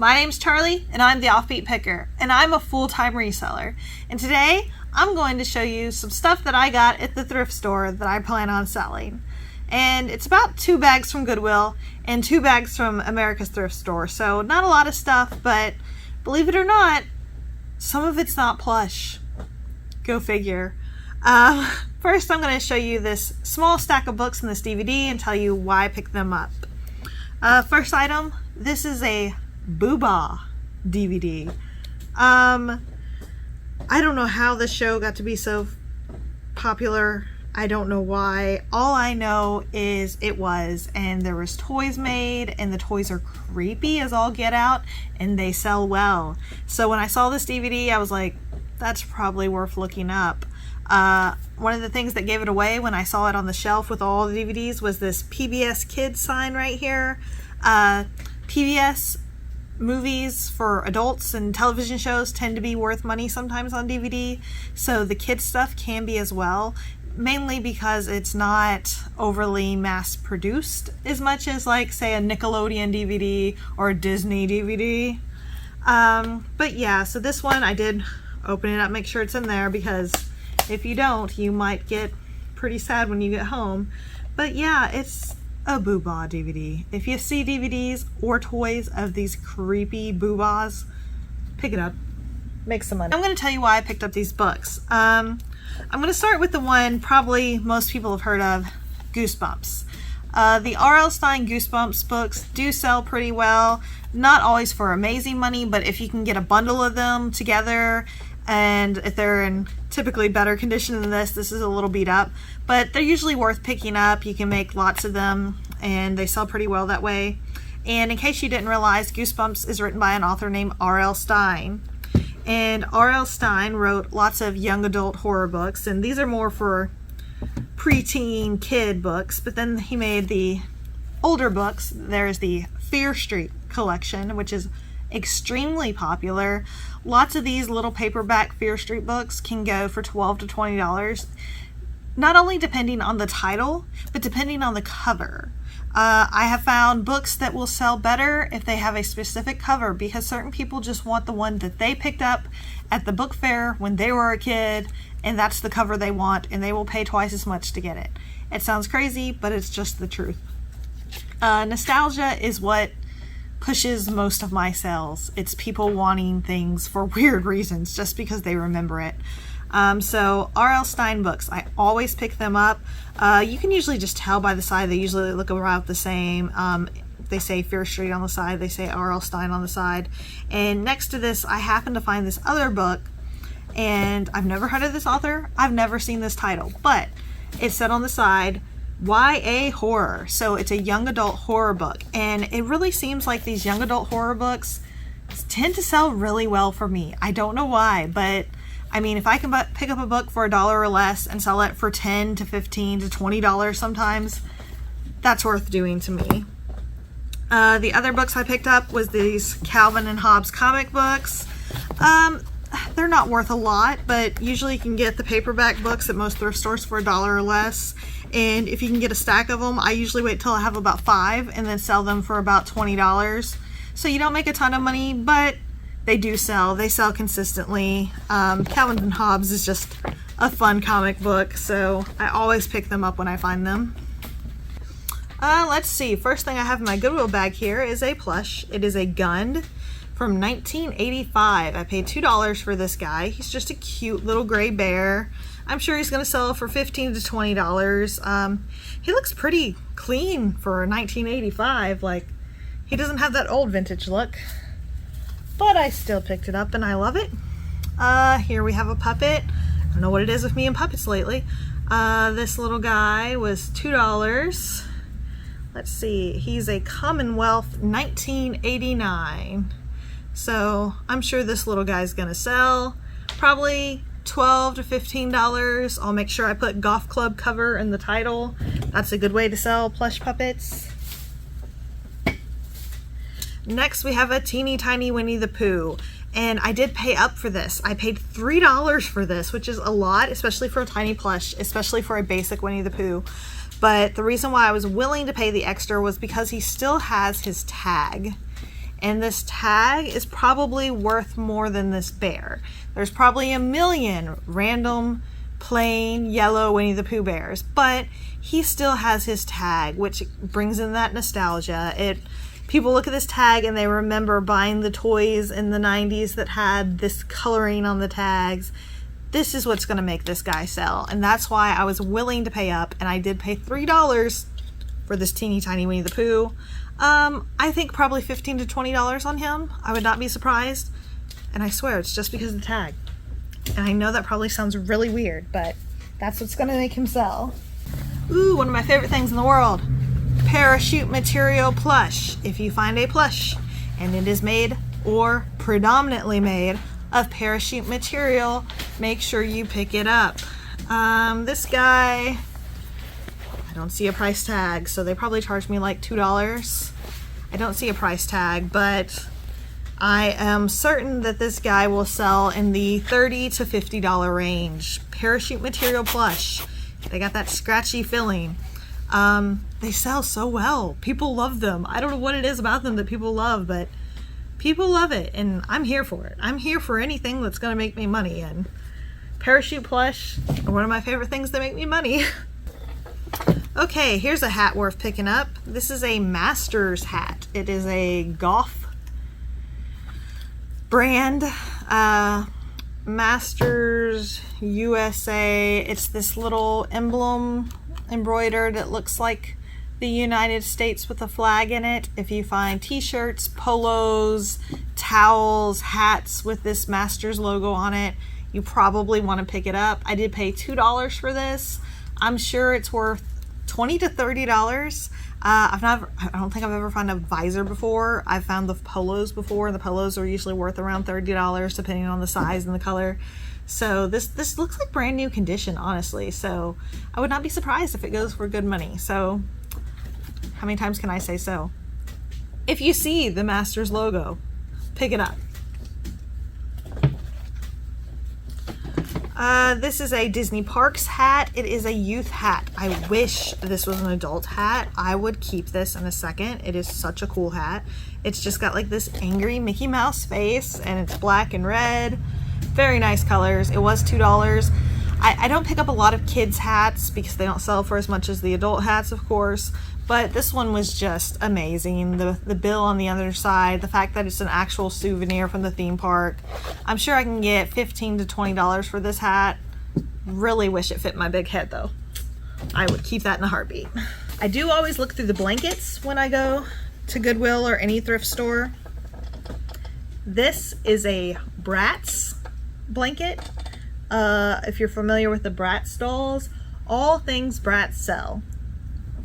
My name's Charlie, and I'm the Offbeat Picker, and I'm a full-time reseller. And today, I'm going to show you some stuff that I got at the thrift store that I plan on selling. And it's about 2 bags from Goodwill and 2 bags from America's thrift store. So not a lot of stuff, but believe it or not, some of it's not Plush. Go figure. First, I'm going to show you this small stack of books in this DVD and tell you why I picked them up. First item, this is a Booba DVD. I don't know how this show got to be so popular. I don't know why. All I know is it was, and there was toys made, and the toys are creepy as all get out, and they sell well. So when I saw this DVD, I was like, that's probably worth looking up. One of the things that gave it away when I saw it on the shelf with all the DVDs was this PBS Kids sign right here. PBS movies for adults and television shows tend to be worth money sometimes on DVD, so the kids stuff can be as well, mainly because it's not overly mass produced as much as, like, say, a Nickelodeon DVD or a Disney DVD. But yeah, so this one I did open it up, make sure it's in there, because if you don't, you might get pretty sad when you get home. But yeah, it's a Booba DVD. If you see DVDs or toys of these creepy Boobas, pick it up. Make some money. I'm going to tell you why I picked up these books. I'm going to start with the one probably most people have heard of, Goosebumps. The R.L. Stine Goosebumps books do sell pretty well. Not always for amazing money, but if you can get a bundle of them together, and if they're in typically better condition than this is a little beat up, but they're usually worth picking up. You can make lots of them, and they sell pretty well that way. And in case you didn't realize, Goosebumps is written by an author named R.L. Stine. And R.L. Stine wrote lots of young adult horror books, and these are more for preteen kid books, but then he made the older books. There's the Fear Street collection, which is extremely popular. Lots of these little paperback Fear Street books can go for $12 to $20, not only depending on the title, but depending on the cover. I have found books that will sell better if they have a specific cover, because certain people just want the one that they picked up at the book fair when they were a kid, and that's the cover they want, and they will pay twice as much to get it. It sounds crazy, but it's just the truth. Nostalgia is what pushes most of my sales. It's people wanting things for weird reasons just because they remember it. So R.L. Stine books, I always pick them up. You can usually just tell by the side. They usually look about the same. They say Fear Street on the side, they say R.L. Stine on the side. And next to this, I happen to find this other book, and I've never heard of this author. I've never seen this title, but it said on the side, YA horror. So it's a young adult horror book, and it really seems like these young adult horror books tend to sell really well for me. I don't know why, but I mean, if I can pick up a book for $1 or less and sell it for $10 to $15 to $20 sometimes, that's worth doing to me. The other books I picked up was these Calvin and Hobbes comic books. They're not worth a lot, but usually you can get the paperback books at most thrift stores for $1 or less. And if you can get a stack of them, I usually wait till I have about 5 and then sell them for about $20. So you don't make a ton of money, but they do sell. They sell consistently. Calvin and Hobbes is just a fun comic book, so I always pick them up when I find them. Let's see. First thing I have in my Goodwill bag here is a plush. It is a Gund from 1985. I paid $2 for this guy. He's just a cute little gray bear. I'm sure he's going to sell for $15 to $20. He looks pretty clean for 1985. Like, he doesn't have that old vintage look, but I still picked it up and I love it. Here we have a puppet. I don't know what it is with me and puppets lately. This little guy was $2. Let's see, he's a Commonwealth 1989. So I'm sure this little guy's gonna sell probably $12 to $15. I'll make sure I put golf club cover in the title. That's a good way to sell plush puppets. Next we have a teeny tiny Winnie the Pooh, and I did pay up for this. I paid $3 for this, which is a lot, especially for a tiny plush, especially for a basic Winnie the Pooh. But the reason why I was willing to pay the extra was because he still has his tag. and this tag is probably worth more than this bear. There's probably a million random plain yellow Winnie the Pooh bears, but he still has his tag, which brings in that nostalgia. People look at this tag and they remember buying the toys in the 90s that had this coloring on the tags. This is what's going to make this guy sell, and that's why I was willing to pay up, and I did pay $3 for this teeny tiny Winnie the Pooh. I think probably $15 to $20 on him. I would not be surprised, and I swear it's just because of the tag. And I know that probably sounds really weird, but that's what's going to make him sell. Ooh, one of my favorite things in the world. Parachute material plush. If you find a plush and it is made or predominantly made of parachute material, make sure you pick it up. This guy, I don't see a price tag, so they probably charged me like $2. I don't see a price tag, but I am certain that this guy will sell in the $30 to $50 range. Parachute material plush. They got that scratchy filling. They sell so well. People love them. I don't know what it is about them that people love, but people love it, and I'm here for it. I'm here for anything that's going to make me money, and parachute plush are one of my favorite things that make me money. Okay, here's a hat worth picking up. This is a Masters hat. It is a golf brand, Masters USA. It's this little emblem embroidered. It looks like the United States with a flag in it. If you find t-shirts, polos, towels, hats with this Masters logo on it, you probably want to pick it up. I did pay $2 for this. I'm sure it's worth $20 to $30. I don't think I've ever found a visor before. I've found the polos before, and the polos are usually worth around $30 depending on the size and the color. So this looks like brand new condition, honestly. So I would not be surprised if it goes for good money. So how many times can I say so? If you see the Masters logo, pick it up. This is a Disney Parks hat. It is a youth hat. I wish this was an adult hat. I would keep this in a second. It is such a cool hat. It's just got like this angry Mickey Mouse face, and it's black and red. Very nice colors. It was $2. I don't pick up a lot of kids hats because they don't sell for as much as the adult hats, of course, but this one was just amazing. The bill on the other side, the fact that it's an actual souvenir from the theme park. I'm sure I can get $15 to $20 for this hat. Really wish it fit my big head though. I would keep that in a heartbeat. I do always look through the blankets when I go to Goodwill or any thrift store. This is a Bratz blanket. If you're familiar with the Bratz dolls, all things Bratz sell.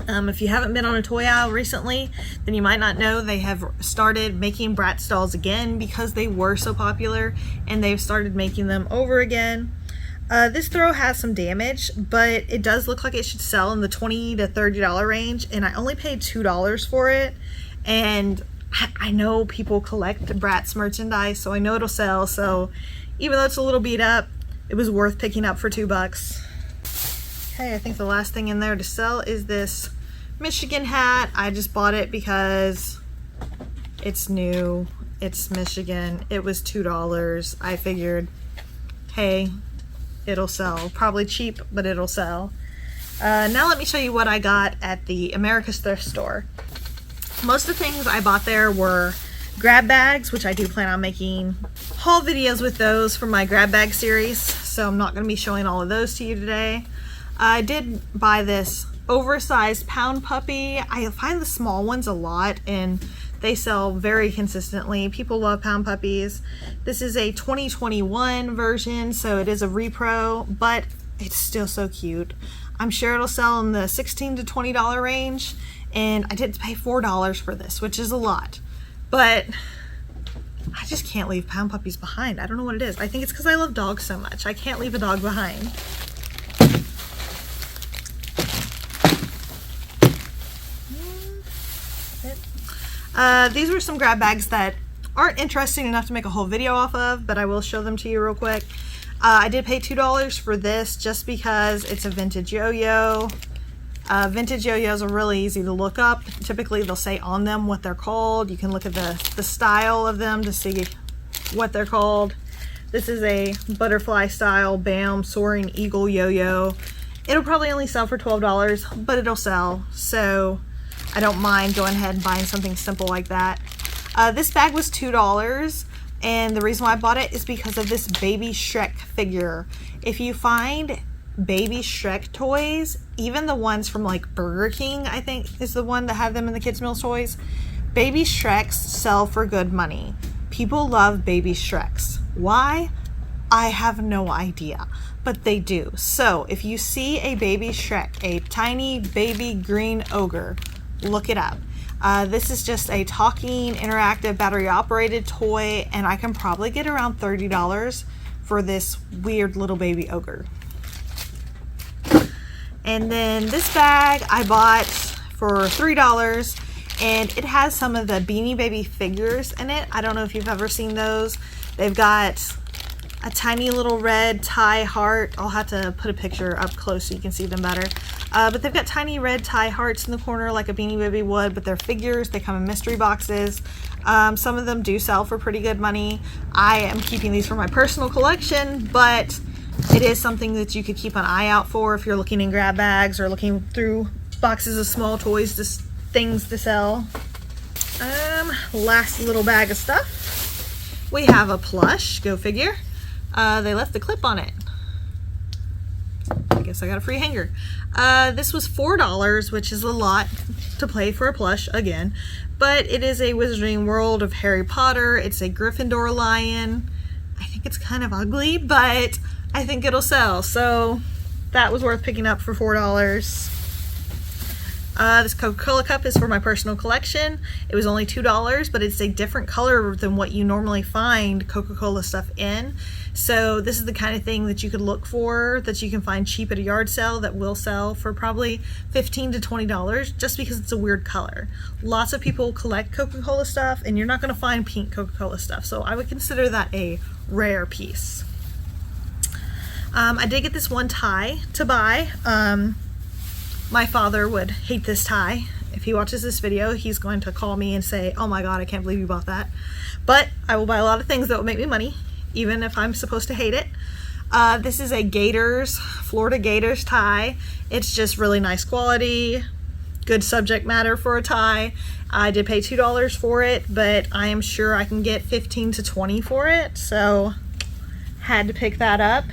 If you haven't been on a toy aisle recently, then you might not know they have started making Bratz dolls again because they were so popular, and they've started making them over again. This throw has some damage, but it does look like it should sell in the $20 to $30 range, and I only paid $2 for it. And I know people collect Bratz merchandise, so I know it'll sell. So even though it's a little beat up, it was worth picking up for $2. Okay, I think the last thing in there to sell is this Michigan hat. I just bought it because it's new. It's Michigan. It was $2. I figured, hey, it'll sell. Probably cheap, but it'll sell. Now let me show you what I got at the America's Thrift Store. Most of the things I bought there were grab bags, which I do plan on making haul videos with those for my grab bag series, so I'm not going to be showing all of those to you today. I did buy this oversized pound puppy. I find the small ones a lot, and they sell very consistently. People love pound puppies. This is a 2021 version, so it is a repro, but it's still so cute. I'm sure it'll sell in the $16 to $20 range, and I did pay $4 for this, which is a lot. But I just can't leave pound puppies behind. I don't know what it is. I think it's because I love dogs so much. I can't leave a dog behind. These were some grab bags that aren't interesting enough to make a whole video off of, but I will show them to you real quick. I did pay $2 for this just because it's a vintage yo-yo. Vintage yo-yos are really easy to look up. Typically they'll say on them what they're called. You can look at the style of them to see what they're called. This is a butterfly style BAM soaring eagle yo-yo. It'll probably only sell for $12, but it'll sell, so I don't mind going ahead and buying something simple like that. This bag was $2, and the reason why I bought it is because of this Baby Shrek figure. If you find Baby Shrek toys, even the ones from like Burger King, I think is the one that had them in the Kids Meal toys, Baby Shreks sell for good money. People love Baby Shreks. Why? I have no idea, but they do. So if you see a Baby Shrek, a tiny baby green ogre, look it up. This is just a talking, interactive, battery operated toy, and I can probably get around $30 for this weird little baby ogre. And then this bag I bought for $3, and it has some of the Beanie Baby figures in it. I don't know if you've ever seen those. They've got a tiny little red tie heart. I'll have to put a picture up close so you can see them better. But they've got tiny red tie hearts in the corner like a Beanie Baby would, but they're figures. They come in mystery boxes. Some of them do sell for pretty good money. I am keeping these for my personal collection, but it is something that you could keep an eye out for if you're looking in grab bags or looking through boxes of small toys, just things to sell. Last little bag of stuff. We have a Plush, go figure. They left the clip on it. I guess I got a free hanger. This was $4, which is a lot to pay for a plush again, but it is a Wizarding World of Harry Potter. It's a Gryffindor lion. I think it's kind of ugly, but I think it'll sell, so that was worth picking up for $4. This Coca-Cola cup is for my personal collection. It was only $2, but it's a different color than what you normally find Coca-Cola stuff in. So this is the kind of thing that you could look for, that you can find cheap at a yard sale, that will sell for probably $15 to $20 just because it's a weird color. Lots of people collect Coca-Cola stuff, and you're not going to find pink Coca-Cola stuff, so I would consider that a rare piece. I did get this one tie to buy. My father would hate this tie. If he watches this video, he's going to call me and say, oh my god, I can't believe you bought that. But I will buy a lot of things that will make me money, even if I'm supposed to hate it. This is a Gators, Florida Gators tie. It's just really nice quality, good subject matter for a tie. I did pay $2 for it, but I am sure I can get 15 to 20 for it, so had to pick that up,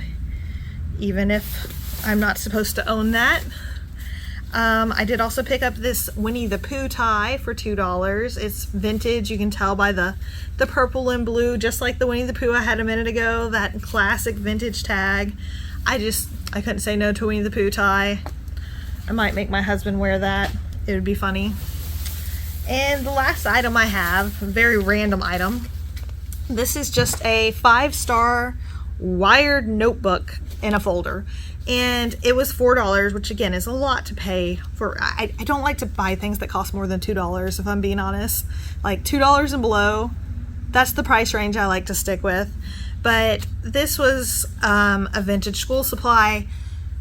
even if I'm not supposed to own that. I did also pick up this Winnie the Pooh tie for $2. It's vintage. You can tell by the purple and blue, just like the Winnie the Pooh I had a minute ago, that classic vintage tag. I couldn't say no to a Winnie the Pooh tie. I might make my husband wear that. It would be funny. And the last item I have, a very random item. This is just a 5-star wired notebook in a folder. And it was $4, which again is a lot to pay for. I don't like to buy things that cost more than $2, if I'm being honest. Like $2 and below, that's the price range I like to stick with. But this was a vintage school supply.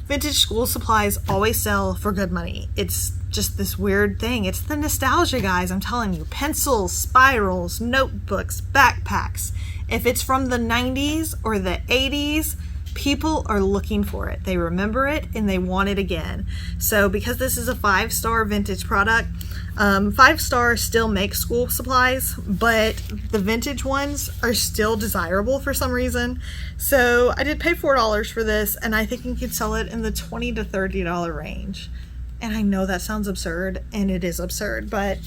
Vintage school supplies always sell for good money. It's just this weird thing. It's the nostalgia, guys, I'm telling you. Pencils, spirals, notebooks, backpacks. If it's from the 90s or the 80s, people are looking for it. They remember it and they want it again. So because this is a 5-star vintage product, 5-star still makes school supplies, but the vintage ones are still desirable for some reason. So I did pay $4 for this, and I think you could sell it in the $20 to $30 range. And I know that sounds absurd, and it is absurd, but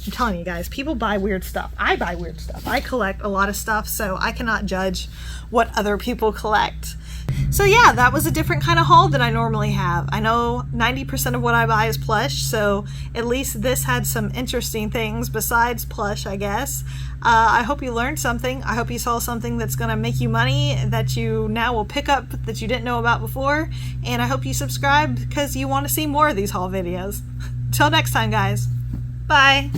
I'm telling you guys, people buy weird stuff. I buy weird stuff. I collect a lot of stuff, so I cannot judge what other people collect. So yeah, that was a different kind of haul than I normally have. I know 90% of what I buy is Plush, so at least this had some interesting things besides Plush, I guess. I hope you learned something. I hope you saw something that's going to make you money, that you now will pick up, that you didn't know about before. And I hope you subscribe because you want to see more of these haul videos. Till next time, guys. Bye.